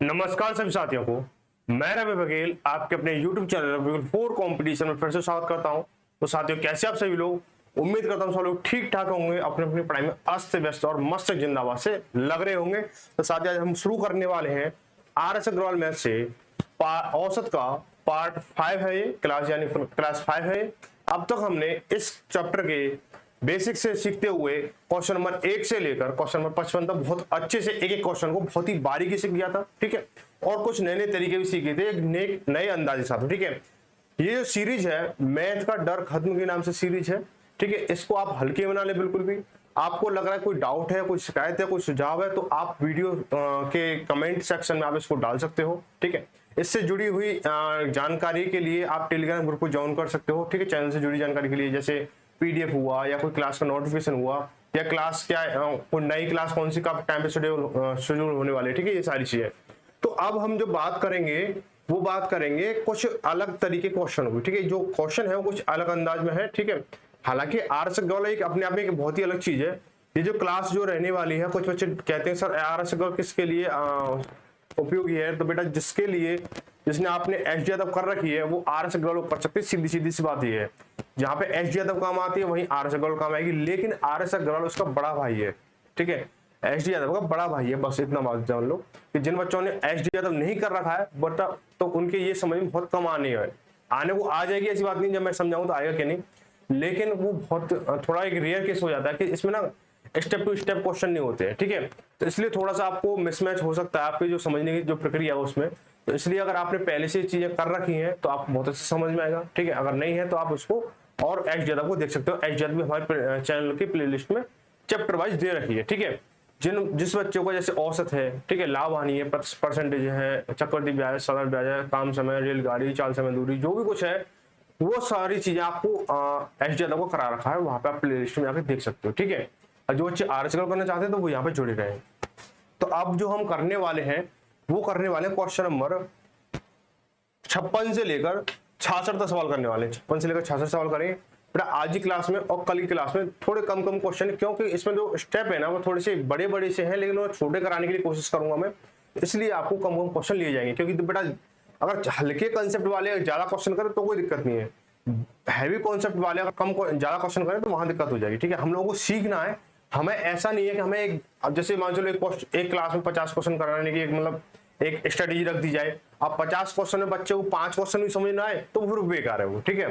नमस्कार सभी साथियों को, मैं रवि बघेल आपके अपने YouTube चैनल बिल्कुल 4 कंपटीशन में फिर से स्वागत करता हूं। तो साथियों, कैसे आप सभी लोग? उम्मीद करता हूं सब लोग ठीक ठाक होंगे, अपने अपनी पढ़ाई में अस्त व्यस्त और मस्त जिंदाबाद से लग रहे होंगे। तो साथियों, आज हम शुरू करने वाले हैं RS अग्रवाल मैथ से औसत का पार्ट 5 है। ये क्लास यानी क्लास 5 है। अब तक हमने इस चैप्टर के बेसिक से सीखते हुए क्वेश्चन नंबर 1 से लेकर क्वेश्चन नंबर 55 तक बहुत अच्छे से एक एक क्वेश्चन को बहुत ही बारीकी से किया था, ठीक है। और कुछ नए नए तरीके भी सीखे थे, एक नए अंदाजे के साथ, ठीक है। ये जो सीरीज है मैथ का डर खत्म के नाम से सीरीज है, ठीक है। इसको आप हल्के बना ले, बिल्कुल भी आपको लग रहा है कोई डाउट है, कोई शिकायत है, कोई सुझाव है, तो आप वीडियो के कमेंट सेक्शन में आप इसको डाल सकते हो, ठीक है। इससे जुड़ी हुई जानकारी के लिए आप टेलीग्राम ग्रुप को ज्वाइन कर सकते हो, ठीक है। चैनल से जुड़ी जानकारी के लिए, जैसे PDF हुआ या कोई क्लास का नोटिफिकेशन हुआ या क्लास क्या कोई नई क्लास कौन सी का टाइम पे शेड्यूल होने वाले, ठीक है, ये सारी चीजें। तो अब हम जो बात करेंगे वो बात करेंगे कुछ अलग तरीके क्वेश्चन को, ठीक है। जो क्वेश्चन है वो कुछ अलग अंदाज में है, ठीक है। हालांकि RS अग्रवाल एक अपने आप में एक बहुत ही अलग चीज है। ये जो क्लास जो रहने वाली है, कुछ बच्चे कहते हैं सर RS अग्रवाल किसके लिए उपयोगी है। तो बेटा जिसके लिए जिसने आपने SG यादव कर रखी है वो RS अग्रवाल को कर सकते हैं। सीधी सीधी सी बात ये है, जहां पे SG यादव काम आती है वहीं RS अग्रवाल काम आएगी। लेकिन RS अग्रवाल उसका बड़ा भाई है, ठीक है। SG यादव का बड़ा भाई है, बस इतना बात जान लो कि जिन बच्चों ने SG यादव नहीं कर रखा है बट तो उनके ये समझ में बहुत कम आने को आ जाएगी, ऐसी बात नहीं। जब मैं समझाऊं तो आएगा कि नहीं, लेकिन वो बहुत थोड़ा एक रेयर केस हो जाता है कि इसमें ना स्टेप टू स्टेप क्वेश्चन नहीं होते हैं, ठीक है। तो इसलिए थोड़ा सा आपको मिसमैच हो सकता है आपकी जो समझने की जो प्रक्रिया है उसमें। तो इसलिए अगर आपने पहले से चीजें कर रखी हैं तो आपको बहुत अच्छे समझ में आएगा, ठीक है। अगर नहीं है तो आप उसको और SG यादव को देख सकते हो। SG यादव भी हमारे चैनल की प्लेलिस्ट में चैप्टर वाइज दे रखी है, ठीक है। जिस बच्चों का जैसे औसत है, ठीक है, लाभ हानि है, परसेंटेज है, चक्रवृद्धि ब्याज, सरल ब्याज है, काम समय, रेलगाड़ी, चाल समय, दूरी, जो भी कुछ है वो सारी चीजें आपको SG यादव को करा रखा है। वहां पे आप प्लेलिस्ट में आके देख सकते हो, ठीक है। और जो बच्चे RS अग्रवाल करना चाहते हैं तो वो यहाँ पे जुड़े रहे। तो अब जो हम करने वाले हैं वो करने वाले क्वेश्चन नंबर 56 से लेकर 66 तक सवाल करने वाले हैं। 56 से लेकर 66 सवाल करेंगे बेटा आज की क्लास में। और कल की क्लास में थोड़े कम क्वेश्चन है, क्योंकि इसमें जो स्टेप है ना वो थोड़े से बड़े बड़े से हैं, लेकिन वो छोटे कराने के लिए कोशिश करूंगा मैं। इसलिए आपको कम क्वेश्चन लिए जाएंगे, क्योंकि बेटा अगर हल्के कंसेप्ट वाले ज्यादा क्वेश्चन करें तो कोई दिक्कत नहीं है। हैवी कॉन्सेप्ट वाले अगर ज्यादा क्वेश्चन करें तो वहां दिक्कत हो जाएगी, ठीक है। हम लोगों को सीखना है, हमें ऐसा नहीं है कि हमें अब जैसे मान चलो एक क्लास में 50 क्वेश्चन कराने की मतलब एक स्ट्रेटेजी रख दी जाए। अब 50 क्वेश्चन में बच्चे को 5 क्वेश्चन भी समझ ना आए तो फिर बेकार है वो, ठीक है।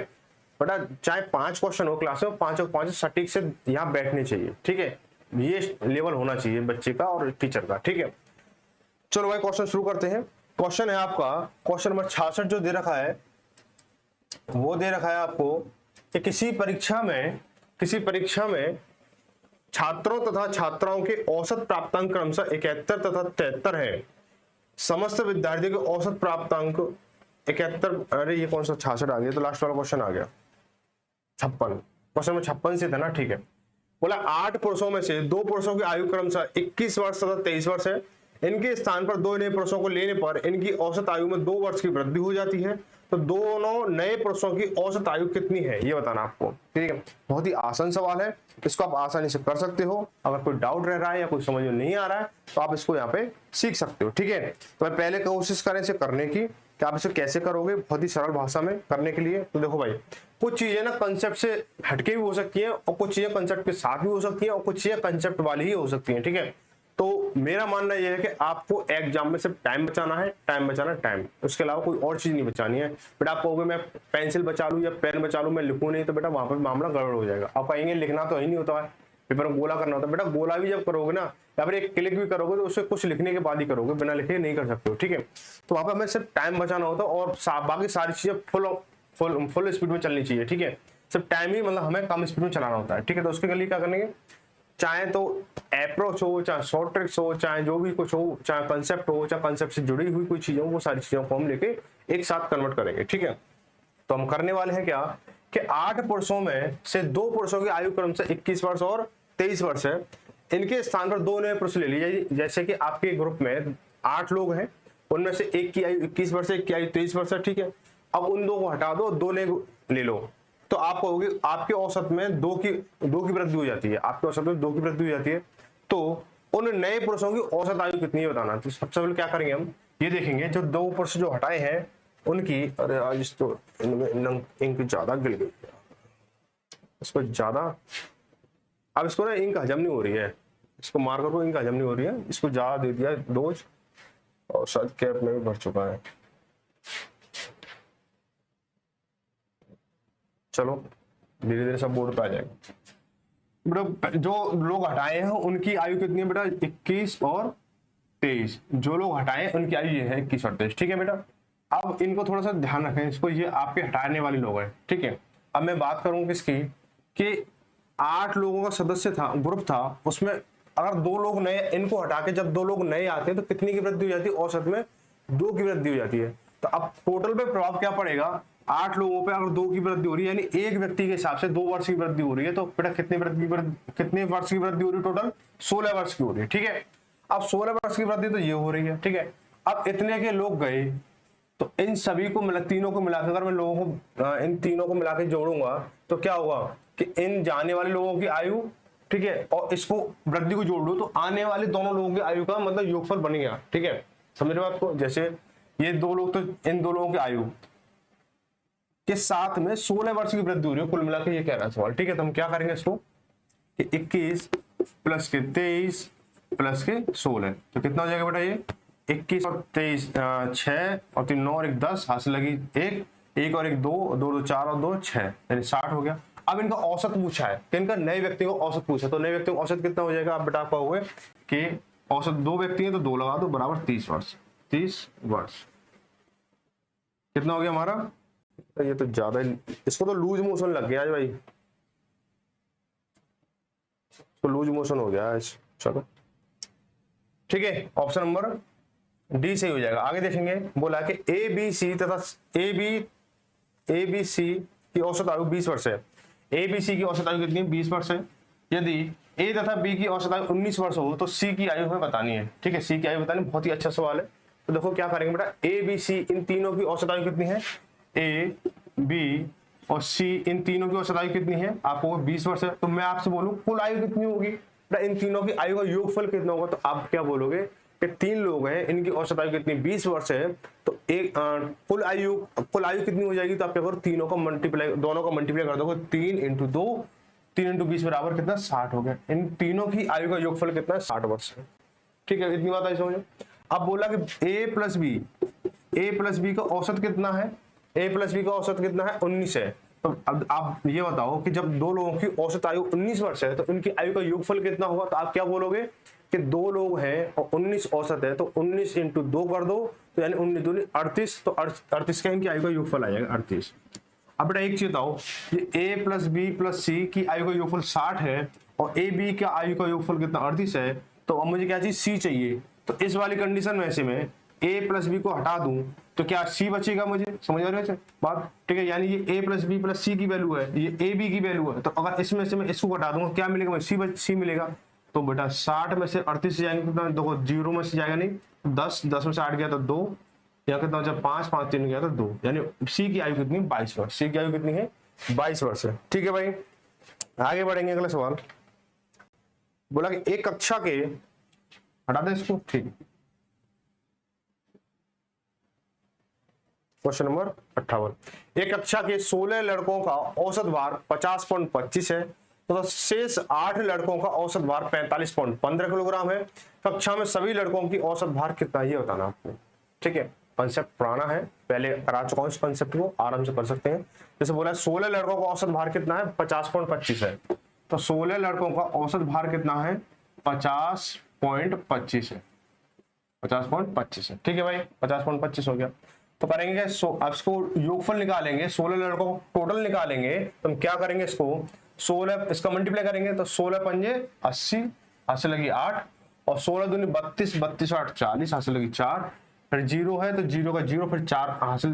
बेटा चाहे 5 क्वेश्चन हो क्लास में, 5 सटीक से यहाँ बैठने चाहिए, ठीक है। ये लेवल होना चाहिए बच्चे का और टीचर का, ठीक है। चलो भाई क्वेश्चन शुरू करते हैं। क्वेश्चन है आपका क्वेश्चन नंबर 66 जो दे रखा है वो दे रखा है आपको कि किसी परीक्षा में छात्रों तथा छात्राओं के औसत प्राप्तांक क्रमशः 71 तथा 73 है। समस्त विद्यार्थियों के औसत प्राप्तांक 71, अरे ये कौन सा 66 आ गया, तो लास्ट वाला क्वेश्चन आ गया 56। क्वेश्चन में 56 से था ना, ठीक है। बोला 8 पुरुषों में से 2 पुरुषों की आयु क्रमशः 21 वर्ष तथा 23 वर्ष है। इनके स्थान पर 2 नए पुरुषों को लेने पर इनकी औसत आयु में 2 वर्ष की वृद्धि हो जाती है। तो दोनों नए पुरुषों की औसत आयु कितनी है ये बताना आपको, ठीक है। बहुत ही आसान सवाल है, इसको आप आसानी से कर सकते हो। अगर कोई डाउट रह रहा है या कोई समझ में नहीं आ रहा है तो आप इसको यहाँ पे सीख सकते हो, ठीक है। तो मैं पहले कोशिश करें इसे करने की कि आप इसे कैसे करोगे बहुत ही सरल भाषा में करने के लिए। तो देखो भाई, कुछ चीजें ना कंसेप्ट से हटके भी हो सकती है और कुछ चीजें कंसेप्ट के साथ भी हो सकती है और कुछ चीजें कंसेप्ट वाली ही हो सकती है, ठीक है। तो मेरा मानना यह है कि आपको एग्जाम में सिर्फ टाइम बचाना है, टाइम, उसके अलावा कोई और चीज नहीं बचानी है। बेटा आप कहोगे मैं पेंसिल बचा लूं या पेन बचा लूं, मैं लिखूं नहीं, तो बेटा वहां पर मामला गड़बड़ हो जाएगा। आप कहेंगे लिखना तो ही नहीं होता है, पेपर में गोला करना होता है। बेटा गोला भी जब करोगे ना या फिर एक क्लिक भी करोगे तो उससे कुछ लिखने के बाद ही करोगे, बिना लिखे नहीं कर सकते हो, ठीक है। तो वहां पर हमें सिर्फ टाइम बचाना होता है और बाकी सारी चीजें फुल स्पीड में चलनी चाहिए, ठीक है। सिर्फ टाइम ही मतलब हमें कम स्पीड में चलाना होता है, ठीक है। तो उसके लिए क्या करेंगे, चाहे तो अप्रोच हो, चाहे शॉर्ट ट्रिक्स हो, चाहे जो भी कुछ हो, चाहे कंसेप्ट हो, चाहे कंसेप्ट से जुड़ी हुई कोई चीज हो, वो सारी चीजों को हम लेके एक साथ कन्वर्ट करेंगे, ठीक है। तो हम करने वाले हैं क्या कि 8 पुरुषों में से 2 पुरुषों की आयु क्रम से 21 वर्ष और 23 वर्ष है। इनके स्थान पर 2 नए पुरुष ले लीजिए। जैसे कि आपके ग्रुप में 8 लोग हैं, उनमें से एक की आयु 21 वर्ष है, एक की आयु 23 वर्ष है, ठीक है। अब उन 2 को हटा दो, 2 नए ले लो, तो आप कहोगे आपके औसत में 2 की वृद्धि हो जाती है। आपके औसत में 2 की वृद्धि हो जाती है। तो उन नए पुरुषों की औसत आयु कितनी है बताना। तो सबसे पहले क्या करेंगे हम, ये देखेंगे जो दो ऊपर से जो हटाए हैं उनकी, अरे आज इस तो इनमें इंक ज्यादा गिर गई, इसको ज्यादा, अब इसको ना इंक हजम नहीं हो रही है, इसको मार्कर को इंक हजम नहीं हो रही है, इसको ज्यादा दे दिया डोज, और शायद कैप में भी भर चुका है। चलो धीरे धीरे सब बोर्ड पे आ जाएगा। बेटा जो लोग हटाए हैं उनकी आयु कितनी है बेटा, 21 और 23। जो लोग हटाए उनकी आयु ये है 21 और 23। ठीक है बेटा, अब इनको थोड़ा सा ध्यान रखें, इसको ये आपके हटाने वाले लोग हैं। ठीक है, अब मैं बात करूं किसकी, कि 8 लोगों का सदस्य था, ग्रुप था, उसमें अगर 2 लोग नए, इनको हटा के जब 2 लोग नए आते हैं तो कितनी की वृद्धि हो जाती है, औसत में 2 की वृद्धि हो जाती है। तो अब टोटल पे प्रभाव क्या पड़ेगा, 8 लोगों पे अगर 2 की वृद्धि हो रही है, यानी एक व्यक्ति के हिसाब से 2 वर्ष की वृद्धि हो रही है, तो बेटा कितने वर्ष की वृद्धि हो रही है, टोटल 16 वर्ष की हो रही है। ठीक है, अब 16 वर्ष की वृद्धि तो ये हो रही है। ठीक है, अब इतने के लोग गए तो इन सभी को मिला, तीनों को मिलाकर अगर मैं लोगों को, इन तीनों को मिलाकर जोड़ूंगा तो क्या होगा कि इन जाने वाले लोगों की आयु, ठीक है, और इसको वृद्धि को जोड़ लो तो आने वाले दोनों लोगों की आयु का मतलब योगफल बन गया। ठीक है, समझ रहे हो आपको, जैसे ये 2 लोग, तो इन 2 लोगों की आयु के साथ में 16 वर्ष की वृद्धि हो रही है कुल मिलाकर, ये कह रहा है सवाल। ठीक है, तो हम क्या करेंगे इसको कि 21 प्लस के 23 प्लस के 16, तो कितना हो जाएगा बेटा, ये 21 और 23 6 और 3 9 और 1 10, हाथ से लगी 1 और 1 2 2 2 4 और 2 6, यानी 60 हो गया। अब इनका औसत पूछा है, तो इनका नए व्यक्ति को औसत पूछा, तो नए व्यक्ति को औसत कितना हो जाएगा, आप बेटा पाओगे कि औसत 2 व्यक्ति है तो 2 लगा दो बराबर 30 वर्ष। 30 वर्ष कितना हो गया हमारा, ये तो ज्यादा, इसको तो लूज मोशन लग गया आज भाई, तो लूज मोशन हो गया आज। चलो ठीक है, ऑप्शन नंबर डी सही हो जाएगा। आगे देखेंगे, बोला कि ए बी सी तथा ए बी सी की औसत आयु 20 वर्ष है। ए बी सी की औसत आयु कितनी है, 20 वर्ष है। यदि ए तथा बी की औसत आयु 19 वर्ष हो तो सी की आयु हमें बतानी है। ठीक है, सी की आयु बतानी, बहुत ही अच्छा सवाल है। तो देखो क्या करेंगे बेटा, ए बी सी इन तीनों की औसत आयु कितनी है, ए बी और सी इन तीनों की औसत आयु कितनी है, आपको 20 वर्ष है। तो मैं आपसे बोलूं कुल आयु कितनी होगी, इन तीनों की आयु का योगफल कितना होगा, तो आप क्या बोलोगे कि 3 लोग हैं, इनकी औसत आयु कितनी 20 वर्ष है, तो एक कुल आयु कितनी हो जाएगी, तो आप क्या करो, तीनों का मल्टीप्लाई, दोनों का मल्टीप्लाई कर दोगे, 3 × 2 3 × 20 बराबर कितना 60 हो गया। इन तीनों की आयु का योगफल कितना है, 60 वर्ष है। ठीक है, इतनी बात आई समझो। अब बोला कि ए प्लस बी का औसत कितना है, ए प्लस बी का औसत कितना है, 19 है। तो अब आप ये बताओ कि जब 2 लोगों की औसत आयु 19 वर्ष है तो उनकी आयु का योगफल कितना होगा, तो आप क्या बोलोगे कि 2 लोग हैं और 19 औसत है, तो 19 × 2 कर दो, तो यानी 19 दूनी 38, तो 38 का इनकी आयु का योगफल आ जाएगा 38। अब बेटा एक चीज बताओ, ये ए प्लस बी प्लस सी की आयु का योगफल 60 है और ए बी का आयु का योगफल कितना 38 है, तो अब मुझे क्या चीज सी चाहिए। तो इस वाली कंडीशन में ऐसे में ए प्लस बी को हटा दूं तो क्या सी बचेगा, मुझे समझ आ रहा है बात। ठीक है, यानी ये ए प्लस बी प्लस सी की वैल्यू है, ये ए बी की वैल्यू है, तो अगर इसमें से मैं इसको हटा दूंगा क्या मिलेगा, सी मिलेगा। तो बेटा 60 में से 38 से जाएंगे कितना, देखो 0 में से जाएगा नहीं, 10 में से 8 गया तो 2, या कितना जब 5 5 3 गया तो 2, यानी सी की आयु कितनी 22 वर्ष। सी की आयु कितनी है 22 वर्ष है। ठीक है भाई, आगे बढ़ेंगे, अगला सवाल बोला कि एक कक्षा के, हटा दें इसको, ठीक, क्वेश्चन नंबर 58, एक कक्षा के 16 लड़कों का औसत भार 50.25 है तथा तो शेष 8 लड़कों का औसत भार 45.15 किलोग्राम है। कक्षा में सभी लड़कों की औसत भार कितना, ये बताना आपको। ठीक है, कंसेप्ट पुराना है, पहले करा चुका हूं इस कंसेप्ट को, आराम से कर सकते हैं। जैसे बोला 16 लड़कों का औसत भार कितना है, 50.25 है, तो 16 लड़कों का औसत भार कितना है, 50.25 है, 50.25 है। ठीक है भाई, 50.25 हो गया। तो करेंगे अब इसको योगफल निकालेंगे, 16 लड़कों को टोटल निकालेंगे, तो हम क्या करेंगे, इसको 16 इसका मल्टीप्लाई करेंगे, तो 16 पंजे 80, हाथ से लगी 8, और 16 दूनी 32, 32 8 40, हाथ से लगी 4, फिर 0 है तो 0 का 0, फिर 4 हासिल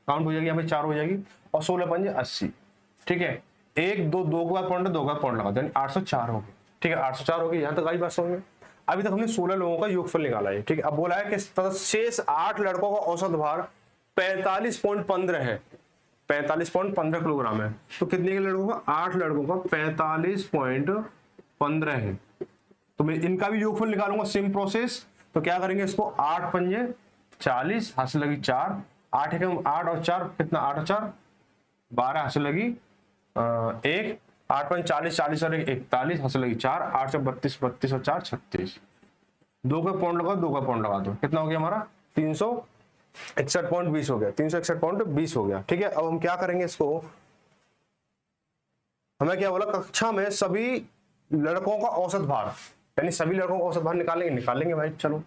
काउंट हो जाएगी, यहाँ पे 4 हो जाएगी, और 16 पंजे 80। ठीक है, 1 2 2 के बाद पॉइंट, 2 के बाद पॉइंट लगा दो, यानी 804 हो गई। ठीक है, 804 हो गई, यहाँ तक आई बात समझ में। अभी तक हमने 16 लोगों का योगफल निकाला है। ठीक है, अब बोला है कि शेष 8 लड़कों का औसत भार 45.15 है, 45.15 किलोग्राम है। तो कितने के लड़कों का, 8 लड़कों का 45.15 है। तो मैं इनका भी योगफल निकालूंगा, सेम प्रोसेस। तो क्या करेंगे, इसको 8 पंजे 40 हासिल लगी 4, 8 एकम 8 और 4 कितना, 8 और 4 12 हासिल लगी 1, 8 पंच 40, 40 और 1 41 हासिल लगी 4, 8 से 32, 32 और 4 36, 2 का पॉइंट लगाओ, 2 का पॉइंट लगा दो, कितना हो गया हमारा 361.20 हो गया, 361.20 हो गया। ठीक है, अब हम क्या करेंगे इसको, हमें क्या बोला कक्षा में सभी लड़कों का औसत भार, यानी सभी लड़कों का औसत भार निकालेंगे भाई। चलो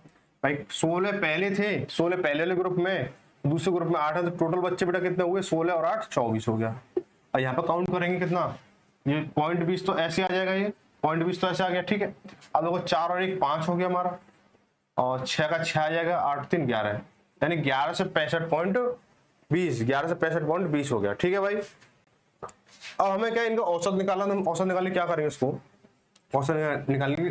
भाई 16 पहले थे, 16 पहले वाले ग्रुप में, दूसरे ग्रुप में 8 है, तो टोटल बच्चे बेटा कितने हुए, 16 और 8 24 हो गया। और यहाँ पर काउंट करेंगे कितना, ये 0.20 तो ऐसे आ जाएगा, ये 0.20 तो ऐसे आ गया। ठीक है, अब देखो 4 और 1 5 हो गया हमारा, और 6 का 6 आ जाएगा, 8 3 11, यानी 11 से 65.20, 11 से 65.20 हो गया। ठीक है भाई, अब हमें क्या इनका औसत निकालना, हम औसत निकालने क्या करेंगे, इसको औसत निकालने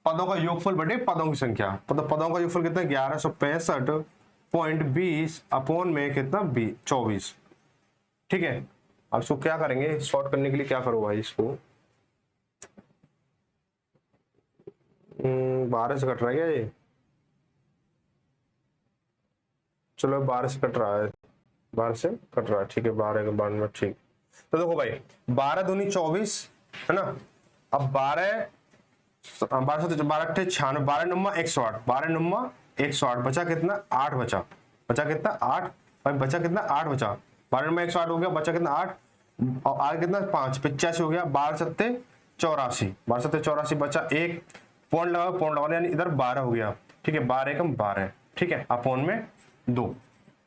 पदों का योगफल बटे पदों की संख्या, तो पदों का योगफल कितना 1165.20 अपॉन में कितना 24। ठीक है, अब इसको क्या करेंगे, शॉर्ट करने के लिए क्या करो भाई, इसको 12 से कट रहा है क्या ये, चलो 12 से कट रहा है, 12 से कट रहा है। ठीक है, 12 के 92, ठीक। तो देखो भाई 12 दूनी 24 है ना, अब 12 12 से 12 अट्ठे 96, 12 नम्मा 108, 12 नम्मा 108, बचा कितना 8, बचा कितना 8 भाई, बचा कितना 8 बचा, 12 नम्मा 108 हो गया, बचा कितना 8 और आगे कितना 5 85 हो गया, 12 सत्ते 84, 12 सत्ते 84, बचा 1 पॉइंट लगा यानी इधर 12 हो गया। ठीक है, 12 एकम 12, ठीक है, अपॉन में 2,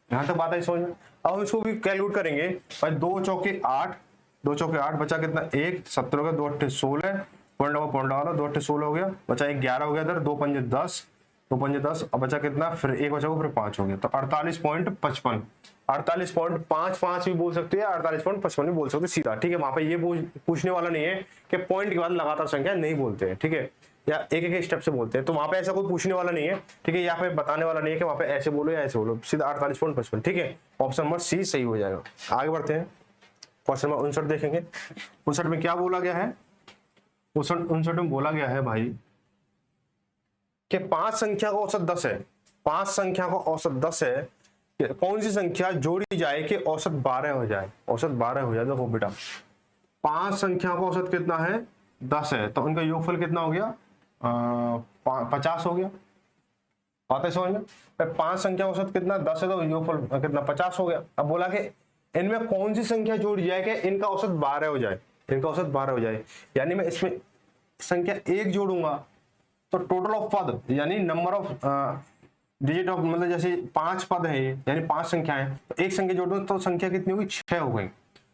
यहां तक बात है समझ में। अब हम इसको भी कैलकुलेट करेंगे भाई, 2 चौके 8, 2 चौके 8, बचा कितना 1 17 हो गया, 2 अट्ठे 16, पॉइंट लगा लो, 2 अट्ठे 16 हो गया, बचा 1 11 हो गया, इधर 2 पंजे 10, 2 पंजे 10, अब बचा कितना, फिर 1 बचा फिर 5 हो गया, तो 48.55, 48.55 भी बोल सकते हैं, 48.55 भी बोल सकते हैं सीधा। ठीक है, वहां पे ये पूछने वाला नहीं है कि पॉइंट के बाद लगातार संख्या नहीं बोलते हैं, ठीक है, या एक एक स्टेप से बोलते हैं, तो वहां पे ऐसा कोई पूछने वाला नहीं है। ठीक है, यहाँ पे बताने वाला नहीं है कि वहां पे ऐसे बोलो या ऐसे बोलो, सीधा 48.55। ठीक है, ऑप्शन नंबर सी सही हो जाएगा। आगे बढ़ते हैं, क्वेश्चन नंबर 59 देखेंगे। 59 में क्या बोला गया है, 59 में बोला गया है भाई कि 5 संख्या का औसत 10 है, 5 संख्या का औसत 10 है, कौन सी संख्या जोड़ी जाए कि औसत 12 हो जाए, औसत 12 हो जाए। देखो बेटा 5 संख्या का औसत कितना है 10 है, तो उनका योगफल कितना हो गया 50 हो गया, बात है समझ में। 5 संख्या का औसत कितना 10 है, तो योगफल कितना 50 हो गया। अब बोला कि इनमें कौन सी संख्या जोड़ी जाए कि इनका औसत 12 हो जाए, इनका औसत 12 हो जाए, यानी मैं इसमें संख्या 1 जोड़ूंगा तो टोटल ऑफ पद यानी नंबर ऑफ डिजिट ऑफ, मतलब जैसे 5 पद है यानी 5 संख्याएं, तो एक संख्या जोड़ दो तो संख्या कितनी होगी 6 हो गई,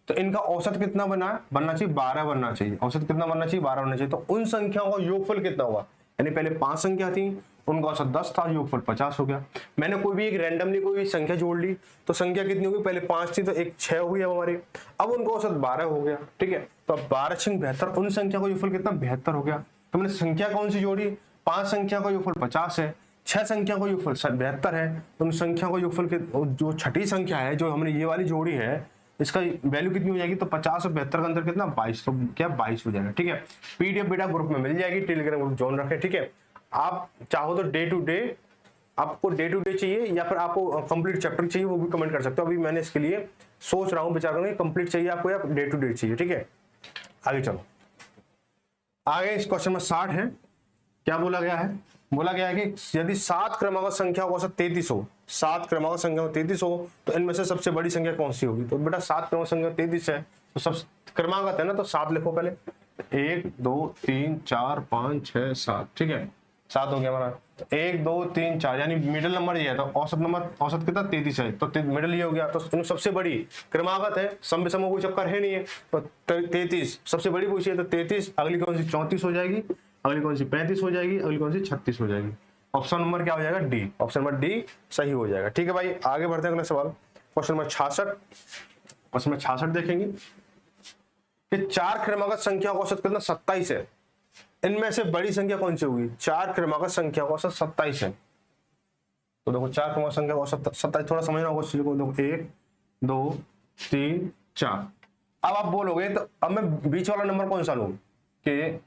तो इनका औसत कितना बनना चाहिए 12 बनना चाहिए, औसत कितना बनना चाहिए 12 बनना चाहिए। तो उन संख्याओं का योगफल कितना होगा, यानी पहले 5 संख्या थी, उनका औसत 10 था, योगफल 50 हो गया। मैंने कोई भी एक रैंडमली कोई भी संख्या जोड़ ली, तो संख्या कितनी होगी, पहले 5 थी तो एक 6 हो गई हमारी, अब उनका औसत 12 हो गया। ठीक है, तो अब 12 6 72, उन संख्या का योगफल कितना 72 हो गया। तो मैंने संख्या कौन सी जोड़ी, 5 संख्या का योगफल 50 है, 6 संख्या का योगफल 72 है, तो उन संख्या का योगफल जो छठी संख्या है जो हमने ये वाली जोड़ी है, इसका वैल्यू कितनी हो जाएगी, तो 50 और 72 का अंतर कितना 22, तो क्या 22 हो जाएगा। ठीक है, पीडीएफ बेटा ग्रुप में मिल जाएगी, टेलीग्राम ग्रुप ज्वाइन रखें। ठीक है, आप चाहो तो डे टू डे, आपको डे टू डे चाहिए या फिर आपको कंप्लीट चैप्टर चाहिए, वो भी कमेंट कर सकते हो। अभी मैंने इसके लिए सोच रहा हूँ, विचार करूंगा कंप्लीट चाहिए आपको या डे टू डे चाहिए। ठीक है, आगे चलो, आगे इस क्वेश्चन में 60 है। क्या बोला गया है, बोला गया है कि यदि 7 क्रमांक संख्या का औसत 33 हो, 7 क्रमांक संख्या 33 हो, तो इनमें से सबसे बड़ी संख्या कौन सी होगी। तो बेटा 7 क्रमांक संख्या 33 है, तो सब क्रमांक है ना, तो 7 लिखो पहले, 1 2 3 4 5 6 7। ठीक है, 7 हो गया हमारा, तो 1 2 3 4 यानी मिडिल नंबर ये है, तो औसत नंबर औसत कितना 33 है, तो मिडिल ये हो गया। तो सबसे बड़ी क्रमागत है, सम विषम कोई चक्कर है नहीं है, तो 33 सबसे बड़ी पूछी है, तो 33, अगली कौन सी 34 हो जाएगी, अगली कौन सी 35 हो जाएगी, अगली कौन सी 36 हो जाएगी। ऑप्शन नंबर क्या हो जाएगा डी, ऑप्शन नंबर डी सही हो जाएगा। ठीक है भाई, आगे बढ़ते हैं अगला सवाल, क्वेश्चन नंबर 66। क्वेश्चन नंबर 66 देखेंगे कि 4 क्रमागत संख्या का औसत कितना 27 है, इनमें से बड़ी संख्या कौन सी होगी। 4 क्रमागत संख्या का औसत 27 है, तो देखो 4 क्रमागत संख्या का औसत 27, थोड़ा समझना होगा इस चीज को। देखो 1 2 3 4, अब आप बोलोगे तो अब मैं बीच वाला नंबर कौन सा लूं कि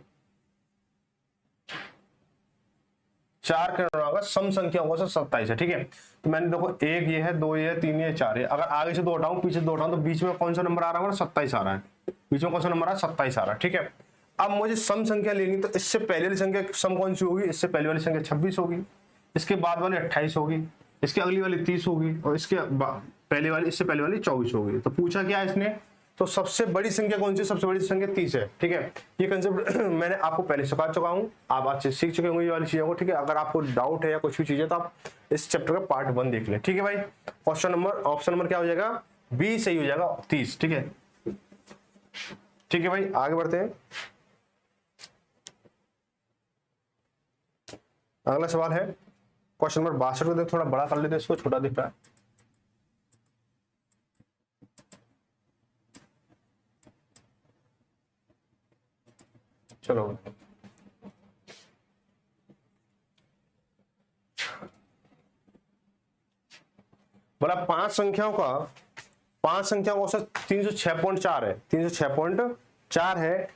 4 के अनुराग सम संख्या होगा 27 है। ठीक है, तो मैंने देखो 1 ये है, 2 ये है, 3 ये 4 है। अगर आगे से 2 हटाऊं, पीछे 2 हटाऊं, तो बीच में कौन सा नंबर आ रहा है? 27 आ रहा है। बीच में कौन सा नंबर आ रहा है? 27 आ रहा है। ठीक है, अब मुझे सम संख्या लेनी, तो इससे पहले वाली संख्या सम कौन सी होगी? इससे पहले वाली संख्या 26 होगी, इसके बाद वाली 28 होगी, इसके अगली वाली 30 होगी, और इसके पहले वाली, इससे पहले वाली 24 होगी। तो पूछा क्या है इसने? तो सबसे बड़ी संख्या कौन सी? सबसे बड़ी संख्या 30 है। ठीक है, ये कंसेप्ट मैंने आपको पहले सिखा चुका हूँ, आप अच्छे सीख चुके होंगे ये वाली चीजों को। ठीक है, अगर आपको डाउट है या कुछ भी चीज है तो आप इस चैप्टर का पार्ट 1 देख लें। ठीक है भाई, क्वेश्चन नंबर, ऑप्शन नंबर क्या हो जाएगा? बी सही हो जाएगा, 30। ठीक है, ठीक है भाई, आगे बढ़ते हैं। अगला सवाल है क्वेश्चन नंबर 62 को। थोड़ा बड़ा कर लेते हैं, इसको छोटा दिख रहा है। चलो, बोला 5 संख्याओं का औसत 306.4 है, 306.4 है।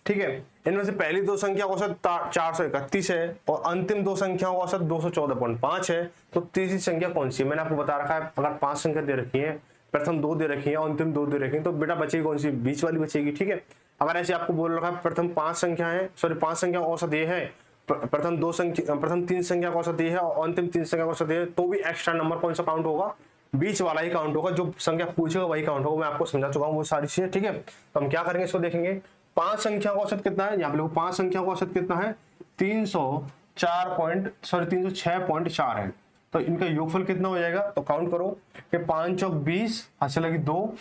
ठीक है, इनमें से पहली 2 संख्या का औसत 431 है और अंतिम 2 संख्याओं का औसत 214.5 है। तो तीसरी संख्या कौन सी है? मैंने आपको बता रखा है, अगर 5 संख्या दे रखी है, प्रथम 2 दे रखी है, अंतिम 2 दे रखी है, तो बेटा बचेगी कौन सी? बीच वाली बचेगी। ठीक है, अगर ऐसे आपको बोल रखा है प्रथम 5 संख्या है, सॉरी 5 संख्या का औसत ये है, प्रथम 3 संख्या का औसत ये है और अंतिम 3 संख्या का औसत ये है, तो भी एक्स्ट्रा नंबर कौन सा काउंट होगा? बीच वाला ही काउंट होगा। जो संख्या पूछेगा वही काउंट होगा। मैं आपको समझा चुका हूँ वो सारी चीजें। ठीक है, तो हम क्या करेंगे, इसको देखेंगे। 5 संख्या का औसत कितना है? यहाँ पे लोग 5 संख्या का औसत कितना है? 306.4 है। तो इनका योगफल कितना हो जाएगा? तो काउंट करो कि 5 चौक 20, हाथ से लगी 2।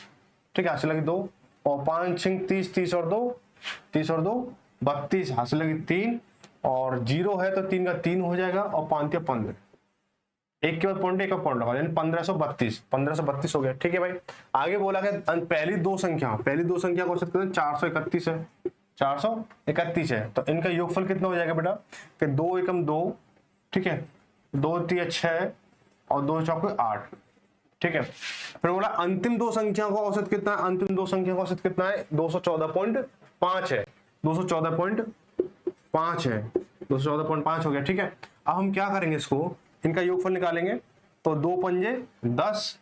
ठीक है, हाथ से लगी 2, और 5 6 30, 30 और 2 32, हाथ से लगी 3, और 0 है तो 3 का 3 हो जाएगा, और 5 या 15, एक के बाद पॉइंट, एक का पॉइंट लगा, यानी 1532 हो गया। ठीक है भाई, आगे बोला कि पहली दो संख्या का औसत कितना? 431 है, 431 है। तो इनका योगफल कितना हो जाएगा बेटा? कि 2 एकम 2, ठीक है, 2 3 6 और 2 चौक 8। ठीक है, फिर बोला अंतिम 2 संख्या का औसत कितना है? अंतिम 2 संख्या का औसत कितना है? 214.5 है, 214.5 है, 214.5 हो गया। ठीक है, अब हम क्या करेंगे, इसको इनका योगफल निकालेंगे। तो 2 पंजे 10,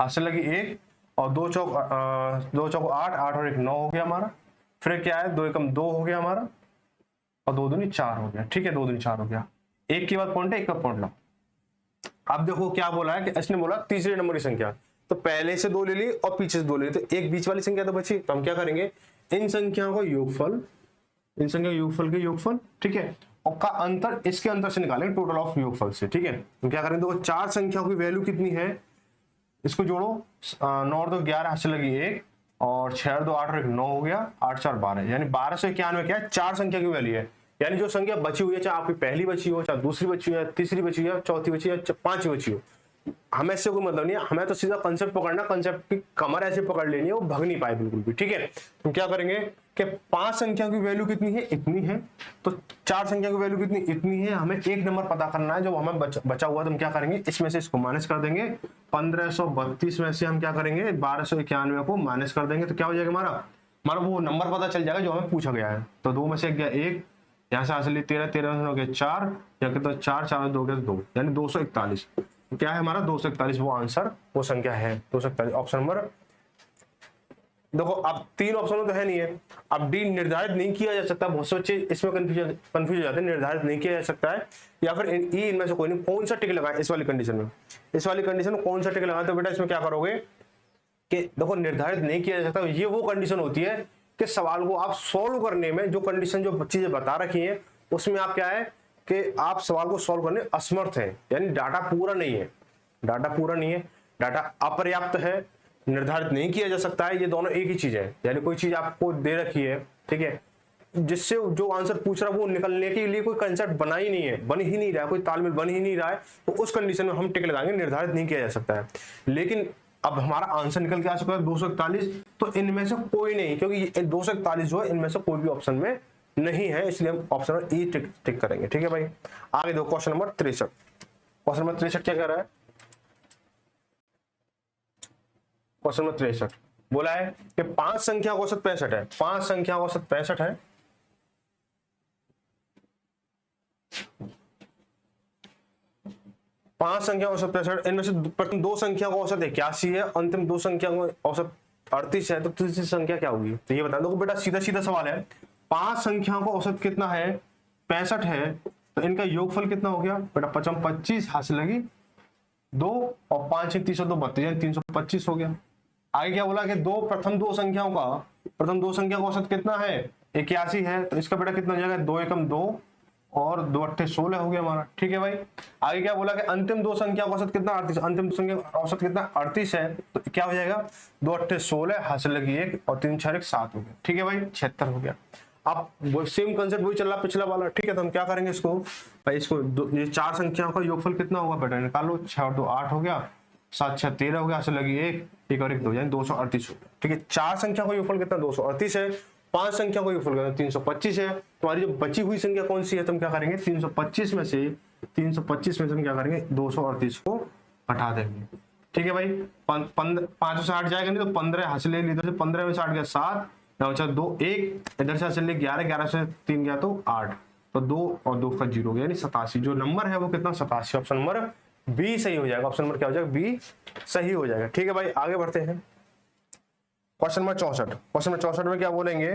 हाथ से लगी 1, और 2 चौक 8, 8 और 1 9 हो गया हमारा। फिर क्या है? 2 एकम 2 हो गया हमारा, और 2 दूनी 4 हो गया। ठीक है, 2 दूनी 4 हो गया, एक के बाद पॉइंट है, एक का पॉइंट लो। अब देखो क्या बोला है कि इसने बोला तीसरे नंबर की संख्या, तो पहले से 2 ले ली और पीछे से 2 ले ली, तो एक बीच वाली संख्या तो बची। तो हम क्या करेंगे, इन संख्याओं का योगफल, इन संख्या योगफल के योगफल, ठीक है, और का अंतर इसके अंतर से निकालेंगे, टोटल ऑफ योगफल से। ठीक है, तो क्या करेंगे, देखो 4 संख्याओं की वैल्यू कितनी है, इसको जोड़ो। 9 और 2 11, हाथ से लगी 1, और 6 और 2 8 और 1 9 हो गया, 8 4 12, यानी 1291 क्या है? 4 संख्या की वैल्यू है। यानी जो संख्या बची हुई है, चाहे आपकी पहली बची हो, चाहे दूसरी बची हो, तीसरी बची हो, चौथी बची हो, 5वीं बची हो, हमें इससे कोई मतलब नहीं है। हमें तो सीधा कंसेप्ट पकड़ना, कंसेप्ट की कमर ऐसे पकड़ लेनी है, वो भाग नहीं पाए बिल्कुल भी। ठीक है, तो क्या करेंगे कि 5 संख्या की वैल्यू कितनी है? इतनी है। तो 4 संख्या की वैल्यू कितनी? इतनी है। हमें एक नंबर पता करना है जो हमें बचा हुआ, तो हम क्या करेंगे, इसमें से इसको माइनस कर देंगे। 1532 में से हम क्या करेंगे, 1291 को माइनस कर देंगे, तो क्या हो जाएगा हमारा वो नंबर पता चल जाएगा जो हमें पूछा गया है। तो 2 में से गया 1, यहाँ से हासिल 13, 13 में हो गया 4, या तो 4 4 2 गया 2, यानी 241। क्या है हमारा? 241 वो आंसर, वो संख्या है 241। ऑप्शन नंबर देखो, अब 3 ऑप्शन तो है नहीं है। अब डी निर्धारित नहीं किया जा सकता, बहुत से बच्चे इसमें कंफ्यूज हो जाते हैं, निर्धारित नहीं किया जा सकता है, या फिर ई इनमें से कोई नहीं। कौन सा टिक लगाए इस वाली कंडीशन में? इस वाली कंडीशन में कौन सा टिक लगाए? तो बेटा इसमें क्या करोगे कि देखो, निर्धारित नहीं किया जा सकता, ये वो कंडीशन होती है कि सवाल को आप सोल्व करने में जो कंडीशन, जो चीजें बता रखी है, उसमें आप क्या है कि आप सवाल को सोल्व करने असमर्थ है, यानी डाटा पूरा नहीं है, डाटा पूरा नहीं है, डाटा अपर्याप्त है, निर्धारित नहीं किया जा सकता है। ये दोनों एक ही चीज है। यानी कोई चीज आपको दे रखी है, ठीक है, जिससे जो आंसर पूछ रहा है वो निकलने के लिए कोई कंसेप्ट बना ही नहीं है, बन ही नहीं रहा है, कोई तालमेल बन ही नहीं रहा है, तो उस कंडीशन में हम टिक लगाएंगे, निर्धारित नहीं किया जा सकता है। लेकिन अब हमारा आंसर निकल के आ चुका है 241, तो इनमें से कोई नहीं, क्योंकि 241 जो है इनमें से कोई भी ऑप्शन में नहीं है, इसलिए हम ऑप्शन नंबर ई टिक करेंगे। ठीक है भाई, आगे दो क्वेश्चन नंबर 63। क्वेश्चन नंबर 63 क्या कह रहा है? क्वेश्चन नंबर 63 बोला है कि 5 संख्या का औसत 65 है, 5 संख्या का औसत 65 है, 5 संख्या औसत 65, इनमें से प्रथम 2 संख्या का औसत 81 है, अंतिम 2 संख्या का औसत 38 है, तो तीसरी संख्या क्या होगी? तो ये बता दो बेटा, सीधा सीधा सवाल है। 5 संख्याओं का औसत कितना है? 65 है, तो इनका योगफल कितना हो गया बेटा? 55 25 हासिल लगी 2 और 5 3 2 32 यानी 325 हो गया। आगे क्या बोला कि प्रथम दो संख्या का औसत कितना है? 81 है, तो इसका बेटा कितना हो जाएगा? 2 एकम 2 और 2 अट्ठे 16 हो गया हमारा। ठीक है भाई। आगे क्या बोला कि अंतिम 2 संख्या का औसत कितना? 38। अंतिम 2 संख्या का औसत कितना? 38 है, तो क्या हो जाएगा? 2 अट्ठे 16 हासिल लगी 1 और 3 6 7 हो गया। ठीक है भाई, 76 हो गया। अब वो सेम कंसेप्ट वही चल रहा पिछला वाला। ठीक है, तो हम क्या करेंगे इसको भाई, इसको ये 4 संख्याओं का योगफल कितना होगा बेटा? निकालो। 6 और 2 8 हो गया, 7 6 13 हो गया, हासिल लगी 1 और 1 2 यानी 238 हो गया। ठीक है, 4 संख्या का योगफल कितना? 238 है। 5 संख्या को योगफल करना 325 है। तुम्हारी जो बची हुई संख्या कौन सी है? तुम क्या करेंगे? 325 में से हम क्या करेंगे? 238 को हटा देंगे। ठीक है भाई, 5 से 8 जाएगा नहीं तो 15 हासिल ले, इधर से 15 में से 8 गया 7, 2 1, इधर से हासिल ले 11, 11 से 3 गया तो 8, तो 2 और 2 का 0 हो गया यानी 87। जो नंबर है वो कितना? 87। ऑप्शन नंबर बी सही हो जाएगा। ऑप्शन नंबर क्या हो जाएगा? बी सही हो जाएगा। ठीक है भाई, आगे बढ़ते हैं। Question number 64। क्वेश्चन नंबर 64 में क्या बोलेंगे?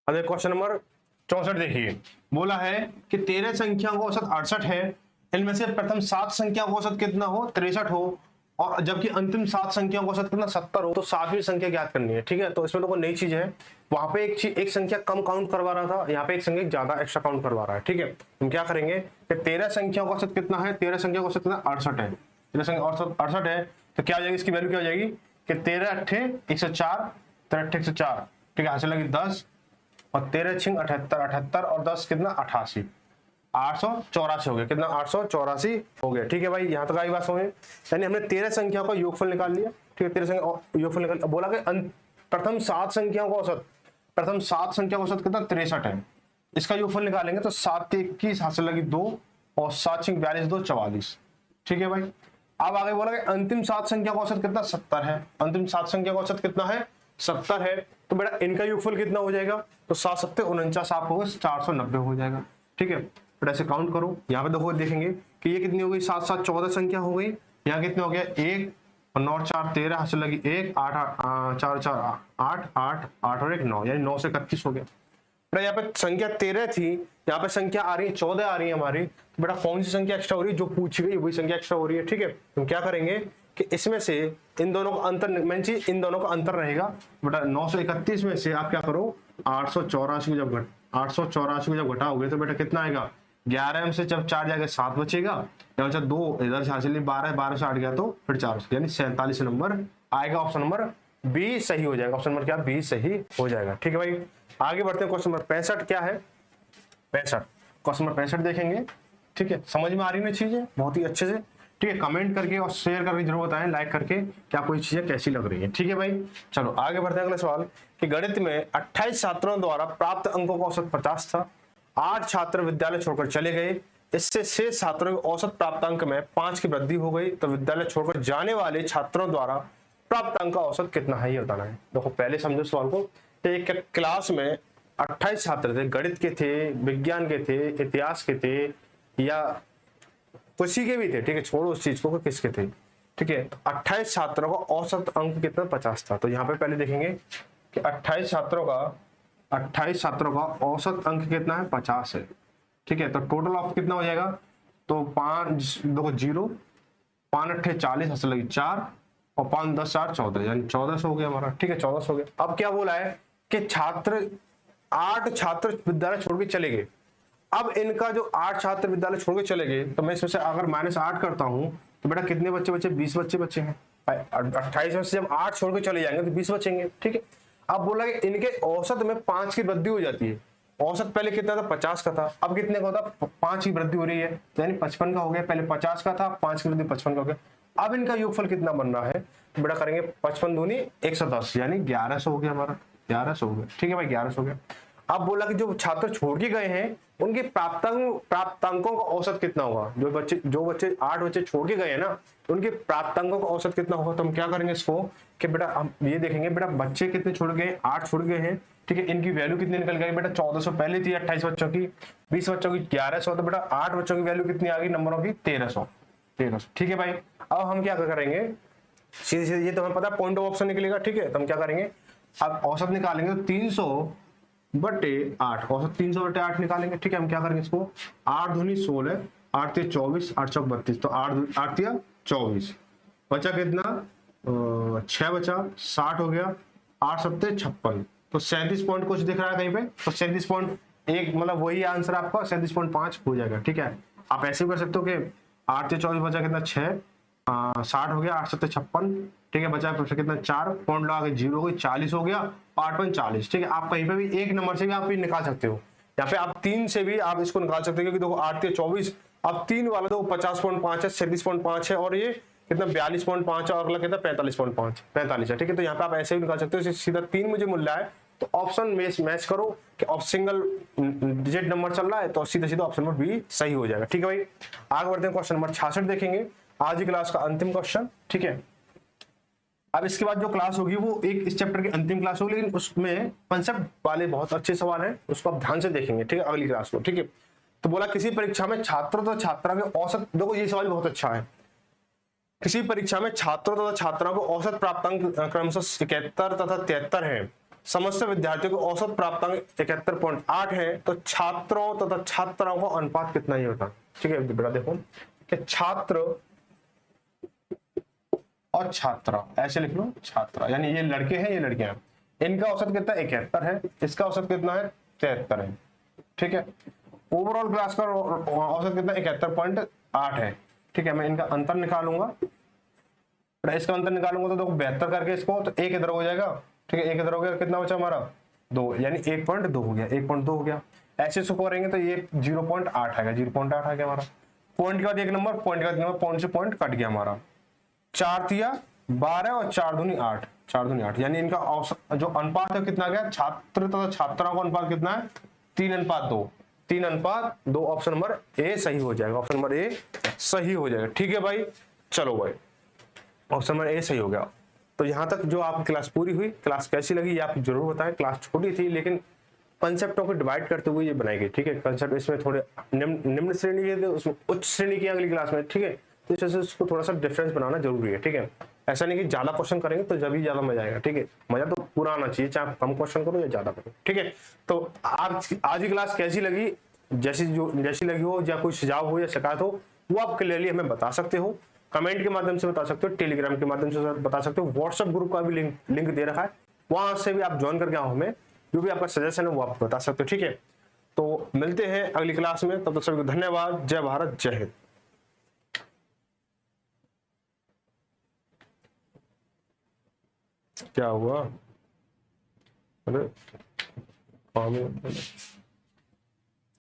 अरे क्वेश्चन नंबर 64 देखिए, बोला है कि 13 संख्या का औसत 68 है, इनमें से प्रथम 7 संख्या का औसत कितना हो? 63 हो, और जबकि अंतिम 7 संख्या का औसत कितना? 70 हो। तो 7वीं संख्या ज्ञात करनी है। ठीक है, तो इसमें तो कोई नई चीज है। वहां पे एक संख्या कम काउंट करवा रहा था, यहाँ पे एक संख्या ज्यादा एक्स्ट्रा काउंट करवा रहा है। ठीक है, हम क्या करेंगे कि 13 संख्या का औसत कितना है? 13 संख्या का औसत कितना? 68 है। 13 संख्या औसत 68 है, तो क्या हो जाएगी? इसकी वैल्यू क्या हो जाएगी कि 13 अट्ठे 104, 13 अट्ठे 104। ठीक है, हासिल लगी 10 और 13 छिंग 78, 78 और 10 कितना? 88, 884 हो गया। कितना? 884 हो गया। ठीक है भाई, यहाँ तक आई बात समझ में? यानी हमने 13 संख्या का योगफल निकाल लिया। ठीक है, 13 संख्या योगफल निकाल, बोला कि प्रथम 7 संख्याओं का औसत कितना? 63 है। इसका योगफल निकालेंगे तो 7 के 21 हासिल लगी 2 और 7 छिंग 42 2 44। ठीक है भाई, अब आगे बोला कि अंतिम 7 संख्या का औसत कितना? 70 है। अंतिम 7 संख्या का औसत कितना है? 70 है, तो बेटा इनका योगफल कितना हो जाएगा? तो 7 7 49 आप होगा 490 हो जाएगा। ठीक है, फिर ऐसे काउंट करो। यहाँ पे देखो, देखेंगे कि ये कितनी हो गई? 7 7 14 संख्या हो गई। यहाँ कितने हो गया? 1 और 9 4 13 हासिल लगी 1 8 4 4 8 8 8 और 1 9 यानी 9 से 31 हो गया। बेटा यहाँ पे संख्या 13 थी, यहाँ पे संख्या आ रही है 14 आ रही है हमारी। तो बेटा कौन सी संख्या एक्स्ट्रा हो रही है? जो पूछी गई वही संख्या एक्स्ट्रा हो रही है। ठीक है, तो क्या करेंगे कि इसमें से इन दोनों का अंतर, मेन चीज इन दोनों का अंतर रहेगा। बेटा 931 में से आप क्या करो? 884 को जब घटाओगे तो बेटा कितना आएगा? 11 में से जब 4 जाएगा 7 बचेगा, यहाँ से 2 इधर से हासिल 12, 12 से 8 गया तो फिर 4 यानी 47 नंबर आएगा। ऑप्शन नंबर बी सही हो जाएगा। ऑप्शन नंबर क्या? बी सही हो जाएगा। ठीक है भाई, आगे बढ़ते हैं। क्वेश्चन नंबर 65 क्या है? 65 क्वेश्चन नंबर 65 देखेंगे। ठीक है, समझ में आ रही है चीजें बहुत ही अच्छे से? ठीक है, कमेंट करके और शेयर करके जरूर बताएं, लाइक करके, क्या कोई चीजें कैसी लग रही है। ठीक है भाई, चलो आगे बढ़ते हैं। अगला सवाल कि गणित में 28 छात्रों द्वारा प्राप्त अंकों का औसत 50 था। 8 छात्र विद्यालय छोड़कर चले गए, इससे शेष छात्रों के औसत प्राप्तांक में 5 की वृद्धि हो गई, तो विद्यालय छोड़कर जाने वाले छात्रों द्वारा प्राप्त अंक का औसत कितना है ये बताना है। देखो पहले समझो सवाल को। एक क्लास में 28 छात्र थे, गणित के थे, विज्ञान के थे, इतिहास के थे, या किसी के भी थे। ठीक है, छोड़ो उस चीज को किसके थे। ठीक है, तो 28 छात्रों का औसत अंक कितना? 50 था। तो यहाँ पे पहले देखेंगे कि 28 छात्रों का औसत अंक कितना है? 50 है। ठीक है, तो टोटल ऑफ कितना हो जाएगा? तो 5 देखो 0, 5 अट्ठे 40 हासिल लगी 4 और 5 10 4 14 यानी 1400 हो गया हमारा। ठीक है, 1400 हो गया। अब क्या बोला है कि 8 छात्र विद्यालय छोड़ के चले गए। अब इनका जो 8 छात्र विद्यालय छोड़ के चले गए, तो मैं इसमें से अगर -8 करता हूं तो बेटा कितने बच्चे बचे? 20 बच्चे बचे हैं। 28 में से जब 8 छोड़ के चले जाएंगे तो 20 बचेंगे। ठीक है, अब बोला कि इनके औसत में 5 की वृद्धि हो जाती है। औसत पहले कितना था? 50 का था, अब कितने का होता? 5 की वृद्धि हो रही है, यानी 55 का हो गया। पहले 50 का था, 5 की वृद्धि 55 का हो गया। अब इनका योगफल कितना बन रहा है? तो बेटा करेंगे 55 दूनी 110 यानी 1100 हो गया हमारा। 1100 हो गया। ठीक है भाई, 1100 हो गया। अब बोला कि जो छात्र छोड़ के गए हैं उनके प्राप्तांकों का औसत कितना होगा। जो बच्चे 8 बच्चे छोड़ के गए हैं ना, उनके प्राप्तांकों का औसत कितना होगा। तो हम क्या करेंगे इसको कि बेटा हम ये देखेंगे बेटा बच्चे कितने छोड़ गए, 8 छोड़ गए हैं, ठीक है। इनकी वैल्यू कितनी निकल गई बेटा 1400 पहले थी, 28 बच्चों की, 20 बच्चों की 1100, तो बेटा 8 बच्चों की वैल्यू कितनी आ गई नंबरों की 1300, ठीक है भाई। अब हम क्या करेंगे सीधे सीधे, ये तो हमें पता है पॉइंट ऑफ ऑप्शन निकलेगा, ठीक है। तो हम क्या करेंगे अब औसत निकालेंगे तो 300/8, औसत 300/8 निकालेंगे, ठीक है। हम क्या करेंगे इसको 8 दूनी 16, 8 तिया 24, 8 चौक 32, तो 8 तिया 24, बचा कितना 6 बचा, 60 हो गया, 8 सत्ते 56, तो 37 पॉइंट कुछ दिख रहा है कहीं पे, तो 37.1 मतलब वही आंसर आपका 37.5 हो जाएगा, ठीक है। आप ऐसे भी कर सकते हो कि 8 तिया 24 बचा कितना 6, 60 हो गया, 8 सत्ते 56, ठीक है। बचा फिर कितना 4 पॉइंट लगा के 0 हो गई, 40 हो गया, 8.40, ठीक है। आप कहीं पे भी एक नंबर से भी आप निकाल सकते हो, यहाँ पे आप 3 से भी आप इसको निकाल सकते हो, क्योंकि देखो 8 तिया 24, अब 3 वाला देखो 50.5 है, 37.5 है, और ये कितना 42.5 है, और अगला कितना 45 है, ठीक है। तो यहाँ पे आप ऐसे भी निकाल सकते हो, सीधा 3 मुझे मिल रहा है, तो ऑप्शन मैच करो कि सिंगल डिजिट नंबर चल रहा है, तो सीधा सीधा ऑप्शन नंबर बी सही हो जाएगा, ठीक है भाई। आगे बढ़ते हैं, क्वेश्चन नंबर 66 देखेंगे, आज की क्लास का अंतिम क्वेश्चन, ठीक है। अब इसके बाद जो क्लास होगी वो एक इस चैप्टर की अंतिम क्लास होगी, लेकिन उसमें कंसेप्ट वाले बहुत अच्छे सवाल हैं, उसको आप ध्यान से देखेंगे, ठीक है, अगली क्लास को, ठीक है। तो बोला किसी परीक्षा में छात्र तथा छात्रा के औसत, देखो ये सवाल बहुत अच्छा है, किसी परीक्षा में छात्रों तथा छात्राओं को औसत प्राप्तांक क्रमशः 71 तथा 73 है, समस्त विद्यार्थियों को औसत प्राप्तांक 71.8 है, तो छात्रों तथा छात्राओं का अनुपात कितना ही होता, ठीक है। बेटा देखो कि छात्र और छात्रा, ऐसे लिख लो छात्रा, यानी ये लड़के हैं ये लड़कियां हैं, इनका औसत कितना 71 है, इसका औसत कितना है 73 है, ठीक है। ओवरऑल क्लास का औसत कितना 71.8 है, ठीक है। मैं इनका अंतर निकालूंगा, इसका अंतर निकालूंगा तो देखो 72 करके इसको, तो एक इधर हो जाएगा, ठीक है, एक इधर हो गया, कितना बचा हमारा 2, यानी 1.2 हो गया, 1.2 हो गया। ऐसे इसको करेंगे तो ये 0.8 आएगा, 0.8 आ गया हमारा। पॉइंट के बाद एक नंबर, पॉइंट के बाद नंबर, पॉइंट से पॉइंट कट गया हमारा, 4 तिया 12 और 4 दूनी 8, 4 दूनी 8, यानी इनका औसत जो अनुपात है कितना गया, छात्र तथा छात्राओं का अनुपात कितना है 3:2, 3:2, ऑप्शन नंबर ए सही हो जाएगा, ऑप्शन नंबर ए सही हो जाएगा, ठीक है भाई। चलो भाई ऑप्शन नंबर ए सही हो गया। तो यहाँ तक जो आपकी क्लास पूरी हुई, क्लास कैसी लगी ये आप जरूर बताएं। क्लास छोटी थी लेकिन कंसेप्टों को डिवाइड करते हुए ये बनाई गई, ठीक है। कंसेप्ट इसमें थोड़े निम्न श्रेणी के थे, उसमें उच्च श्रेणी की अगली क्लास में, ठीक है। तो इस वजह से उसको थोड़ा सा डिफरेंस बनाना जरूरी है, ठीक है। ऐसा नहीं कि ज्यादा क्वेश्चन करेंगे तो जब ही ज्यादा मजा आएगा, ठीक है। मजा तो पूरा आना चाहिए, चाहे आप कम क्वेश्चन करो या ज्यादा करो, ठीक है। तो आज की क्लास कैसी लगी, जैसी लगी हो, या कोई सुझाव हो या शिकायत हो, वो आप क्लियरली हमें बता सकते हो, कमेंट के माध्यम से बता सकते हो, टेलीग्राम के माध्यम से बता सकते हो, व्हाट्सएप ग्रुप का भी लिंक दे रखा है, वहां से भी आप ज्वाइन करके आओ, हमें जो भी आपका सजेशन है वो आप बता सकते हो, ठीक है। तो मिलते हैं अगली क्लास में, तब तक सभी को धन्यवाद। जय भारत, जय हिंद। क्या हुआ, अरे